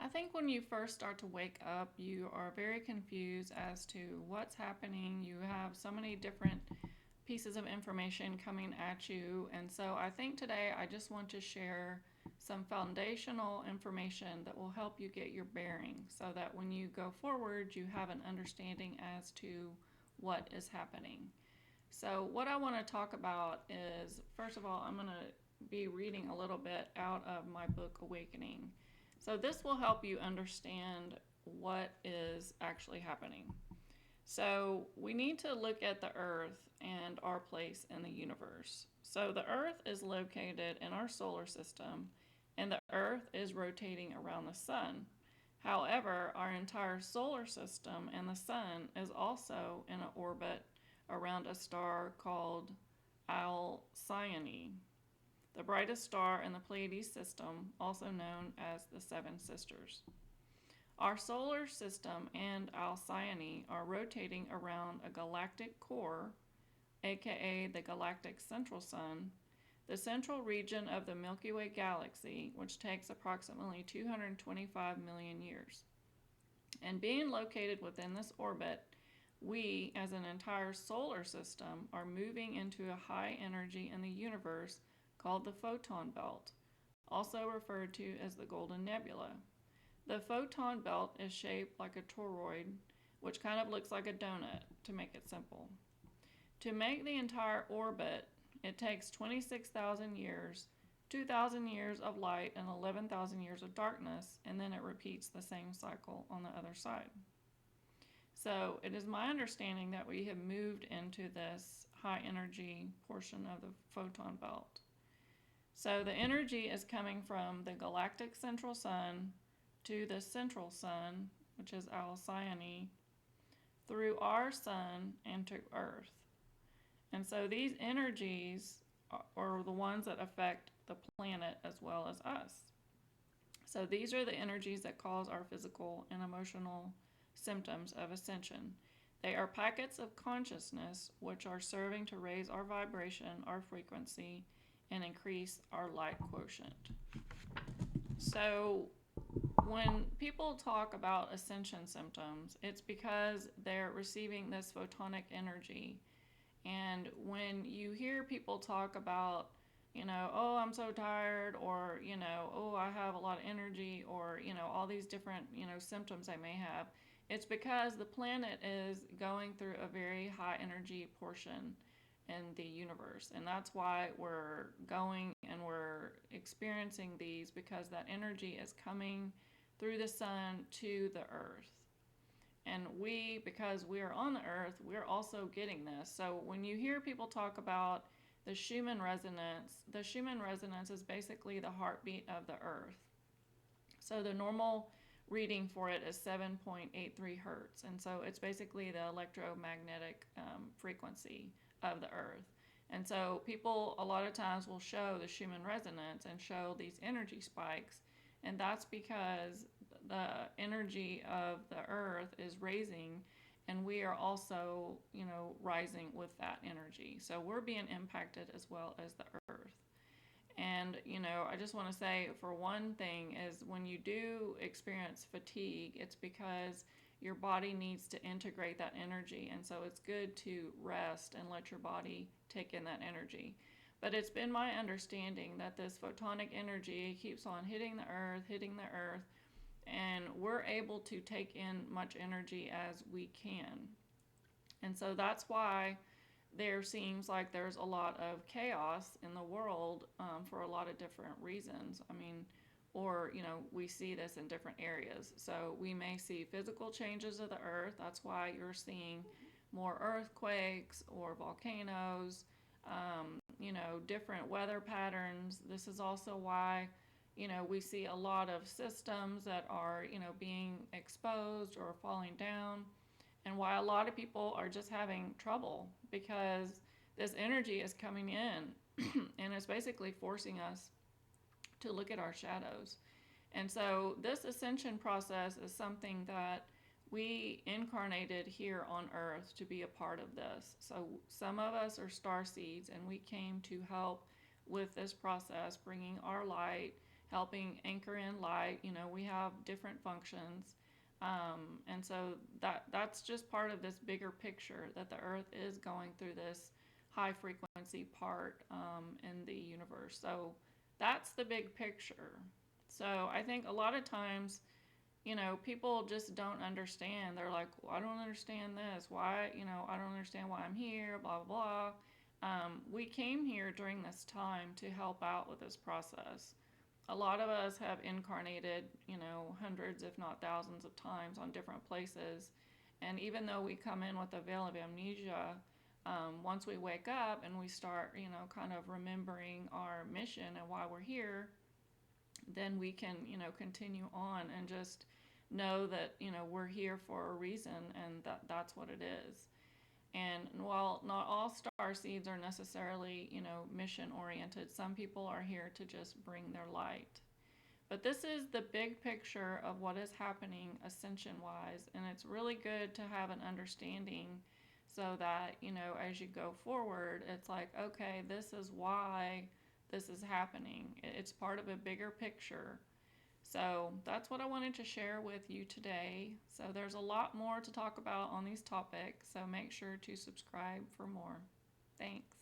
I think when you first start to wake up, you are very confused as to what's happening. You have so many different pieces of information coming at you. And so I think today I just want to share some foundational information that will help you get your bearing so that when you go forward, you have an understanding as to what is happening. So, what I want to talk about is first of all, I'm going to be reading a little bit out of my book, Awakening. So, this will help you understand what is actually happening. So, we need to look at the Earth and our place in the universe. So, the Earth is located in our solar system, and the Earth is rotating around the Sun. However, our entire solar system and the Sun is also in an orbit around a star called Alcyone, the brightest star in the Pleiades system, also known as the Seven Sisters. Our solar system and Alcyone are rotating around a galactic core, aka the Galactic Central Sun, the central region of the Milky Way galaxy, which takes approximately 225 million years. And being located within this orbit, we, as an entire solar system, are moving into a high energy in the universe called the Photon Belt, also referred to as the Golden Nebula. The Photon Belt is shaped like a toroid, which kind of looks like a donut, to make it simple. To make the entire orbit, it takes 26,000 years, 2,000 years of light, and 11,000 years of darkness, and then it repeats the same cycle on the other side. So it is my understanding that we have moved into this high energy portion of the photon belt. So the energy is coming from the Galactic Central Sun to the Central Sun, which is Alcyone, through our Sun and to Earth. And so these energies are the ones that affect the planet as well as us. So these are the energies that cause our physical and emotional symptoms of ascension. They are packets of consciousness which are serving to raise our vibration, our frequency, and increase our light quotient. So when people talk about ascension symptoms, it's because they're receiving this photonic energy. And when you hear people talk about, oh, I'm so tired, or, oh, I have a lot of energy, or, all these different, symptoms they may have, it's because the planet is going through a very high energy portion in the universe. And that's why we're going and we're experiencing these, because that energy is coming through the sun to the earth. And we, because we are on the earth, we're also getting this. So when you hear people talk about the Schumann resonance is basically the heartbeat of the earth. So the normal reading for it is 7.83 hertz. And so it's basically the electromagnetic frequency of the earth. And so people a lot of times will show the Schumann resonance and show these energy spikes. And that's because the energy of the earth is raising, and we are also, rising with that energy. So we're being impacted as well as the earth. And, I just want to say, for one thing, is when you do experience fatigue, it's because your body needs to integrate that energy. And so it's good to rest and let your body take in that energy. But it's been my understanding that this photonic energy keeps on hitting the earth, and we're able to take in much energy as we can. And so that's why there seems like there's a lot of chaos in the world for a lot of different reasons. Or, we see this in different areas. So we may see physical changes of the earth. That's why you're seeing more earthquakes or volcanoes, different weather patterns. This is also why, we see a lot of systems that are, being exposed or falling down, and why a lot of people are just having trouble because this energy is coming in and it's basically forcing us to look at our shadows. And so this ascension process is something that we incarnated here on earth to be a part of this. So some of us are star seeds, and we came to help with this process, bringing our light, helping anchor in light. You know, we have different functions. And so that's just part of this bigger picture that the Earth is going through this high frequency part in the universe. So that's the big picture. So I think a lot of times, you know, people just don't understand. They're like, well, I don't understand this. Why, you know, I don't understand why I'm here, blah, blah, blah. We came here during this time to help out with this process. A lot of us have incarnated, you know, hundreds, if not thousands of times on different places. And even though we come in with a veil of amnesia, once we wake up and we start, you know, kind of remembering our mission and why we're here, then we can, you know, continue on and just know that, you know, we're here for a reason, and that's what it is. And while not all star seeds are necessarily, you know, mission oriented, some people are here to just bring their light. But this is the big picture of what is happening ascension wise, and it's really good to have an understanding so that, you know, as you go forward, it's like, okay, this is why this is happening. It's part of a bigger picture. So that's what I wanted to share with you today. So there's a lot more to talk about on these topics, so make sure to subscribe for more. Thanks.